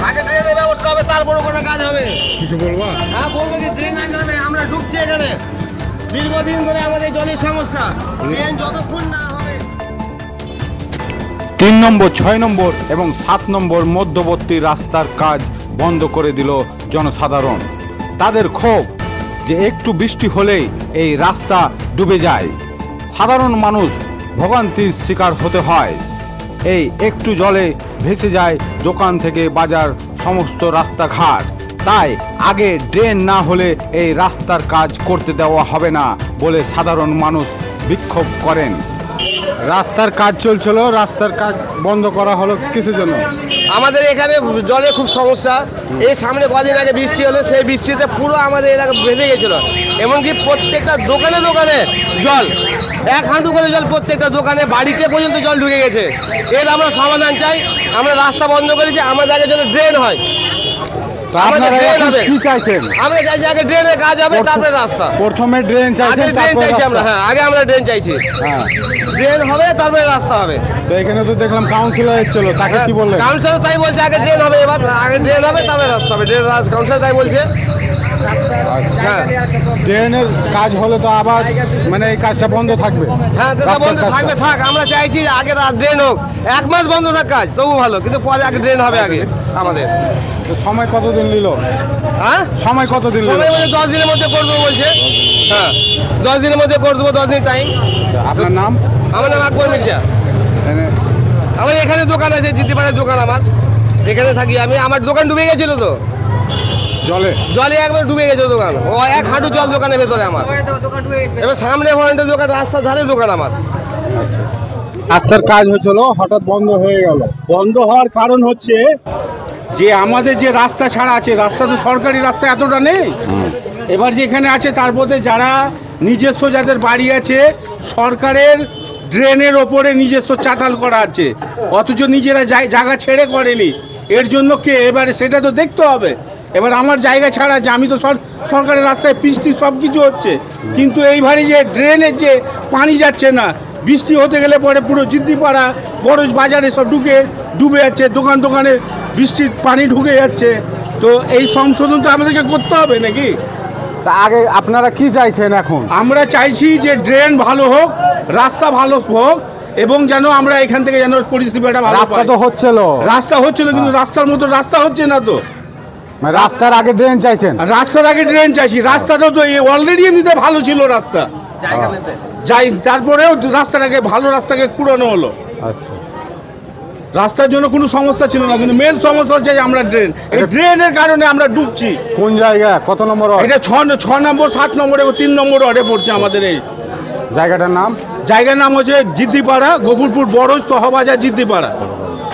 আগে ড্রেনের ব্যবস্থা হবে, তারপরে কোনো কাজ হবে। কিছু বলবা? হ্যাঁ বলবো কি, ড্রেন আগে হবে। আমরা ঢুকছি এখানে, দীর্ঘদিন ধরে আমাদের জলের সমস্যা। ড্রেন যতক্ষণ না হবে। 3 নম্বর, 6 নম্বর এবং 7 নম্বর মধ্যবর্তী রাস্তার কাজ বন্ধ করে দিল জনসাধারণ। তাদের ক্ষোভ যে একটু বৃষ্টি হলেই এই রাস্তা ডুবে যায়, সাধারণ মানুষ ভোগান্তির শিকার হতে হয়। এই একটু জলে ভেসে যায় দোকান থেকে বাজার, সমস্ত রাস্তাঘাট। তাই আগে ড্রেন না হলে এই রাস্তার কাজ করতে দেওয়া হবে না বলে সাধারণ মানুষ বিক্ষোভ করেন। রাস্তার কাজ চলছিল, রাস্তার কাজ বন্ধ করা হলো কিসের জন্য? আমাদের এখানে জলের খুব সমস্যা। এই সামনে কদিন আগে বৃষ্টি হলো, সেই বৃষ্টিতে পুরো আমাদের এলাকা বেঁধে গেছিল। এমনকি প্রত্যেকটা দোকানে দোকানে জল, 1 হাঁটু করে জল, প্রত্যেকটা দোকানে, বাড়িতে পর্যন্ত জল ঢুকে গেছে। এর আমরা সমাধান চাই। আমরা রাস্তা বন্ধ করেছি, আমাদের আগে যেন ড্রেন হয়। আপনারা এখন কি চাইছেন? আমরা চাইছি আগে ড্রেনের কাজ হবে, তারপরে রাস্তা। প্রথমে ড্রেন আগে চাইছেন, ড্রেন তারপরে চাইছি আমরা। রাস্তা। হ্যাঁ, আগে আমরা ড্রেন চাইছি। হ্যাঁ, ড্রেন হবে, তারপরে রাস্তা হবে। তো এখানে তো দেখলাম কাউন্সিলর এসেছিল, তাকে কি বললেন? কাউন্সিলর তাই বলছে, আগে ড্রেন হবে, এবার আগে ড্রেন হবে, তারপরে রাস্তা হবে। ড্রেন কাউন্সিলর তাই বলছে। হ্যাঁ, ড্রেনের কাজ হলে তো আবার মানে এই কাজটা বন্ধ থাকবে। হ্যাঁ দাদা, রাস্তার বন্ধ কাজটা। থাকবে, থাক। আমরা চাইছি আগে ড্রেন হোক। 1 মাস বন্ধ থাক কাজ, তবু ভালো, কিন্তু পরে আগে ড্রেন হবে আগে আমাদের। তো সময় কতদিন নিল? হ্যাঁ, সময় কতদিন নিল? সময় বলছে 10 দিনের মধ্যে করে দেবো বলছে। হ্যাঁ, 10 দিনের মধ্যে করে দেবো, 10 দিন টাইম। আচ্ছা, আপনার নাম? আমার নাম আকবর মির্জা। এনে- আমার এখানে দোকান আছে, জিদ্দিপাড়ার দোকান আমার। এখানে থাকি আমি। আমার দোকান ডুবে গেছিল তো, জলে জলে একবার ডুবে গেছে দোকান। ও 1 হাঁটু জল দোকানের ভেতরে আমার। এবার সামনে ফ্রন্টের দোকান, রাস্তার ধারে দোকান আমার। রাস্তার কাজ হচ্ছিল, হঠাৎ বন্ধ হয়ে গেল। বন্ধ হওয়ার কারণ হচ্ছে যে আমাদের যে রাস্তা ছাড়া আছে, রাস্তা তো সরকারি রাস্তা এতটা নেই। এবার যেখানে আছে তার মধ্যে যারা নিজস্ব, যাদের বাড়ি আছে, সরকারের ড্রেনের ওপরে নিজস্ব চাতাল করা আছে, অথচ নিজেরা জায়গা ছেড়ে করেনি। এর জন্য কে? এবারে সেটা তো দেখতে হবে। এবার আমার জায়গা ছাড়া আছে, আমি তো সরকারের রাস্তায় বৃষ্টি সব কিছু হচ্ছে, কিন্তু এইবারে যে ড্রেনের যে পানি যাচ্ছে না, বৃষ্টি হতে গেলে পরে পুরো জিদ্দিপাড়া বড় বাজারে সব ডুবে যাচ্ছে, দোকান দোকানে বৃষ্টির পানি ঢুকে যাচ্ছে। তো এই সংশোধন তো আমাদেরকে করতে হবে নাকি? তা আগে আপনারা কি চাইছেন এখন? আমরা চাইছি যে ড্রেন ভালো হোক, রাস্তা ভালো হোক, এবং যেন আমরা এখান থেকে যেন পরিষেবাটা ভালো রাস্তা পাই। তো হচ্ছিল, রাস্তা হচ্ছিল, কিন্তু রাস্তার মতো রাস্তা হচ্ছে না তো। মানে রাস্তার আগে ড্রেন চাইছেন? আর রাস্তার আগে ড্রেন চাইছি। রাস্তাটা তো অলরেডি এমনিতে ভালো ছিল রাস্তা, যাই তারপরেও রাস্তাটাকে ভালো রাস্তাকে কুড়ানো হলো। আচ্ছা, রাস্তার জন্য কোনো সমস্যা ছিল না, কিন্তু মেন সমস্যা হচ্ছে যে আমরা ড্রেন, এই ড্রেনের কারণে আমরা ডুবছি। কোন জায়গা, কত নম্বর ওয়ার্ড? এটা 6 নম্বর, 7 নম্বর এবং 3 নম্বর ওয়ার্ডে পড়ছে আমাদের এই জায়গাটার নাম? জায়গার নাম হচ্ছে জিদ্দিপাড়া, গফুরপুর বড় তহবাজার জিদ্দিপাড়া।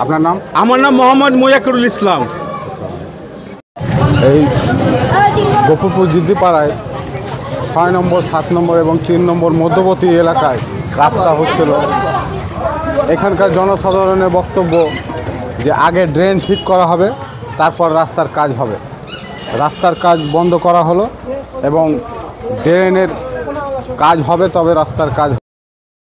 আপনার নাম? আমার নাম মোহাম্মদ মোজাক্কিরুল ইসলাম। এই গফুরপুর জিদ্দিপাড়ায় 6 নম্বর, 7 নম্বর এবং 3 নম্বর মধ্যবর্তী এলাকায় রাস্তা হচ্ছিল। এখানকার জনসাধারণের বক্তব্য যে আগে ড্রেন ঠিক করা হবে, তারপর রাস্তার কাজ হবে। রাস্তার কাজ বন্ধ করা হলো এবং ড্রেনের কাজ হবে, তবে রাস্তার কাজ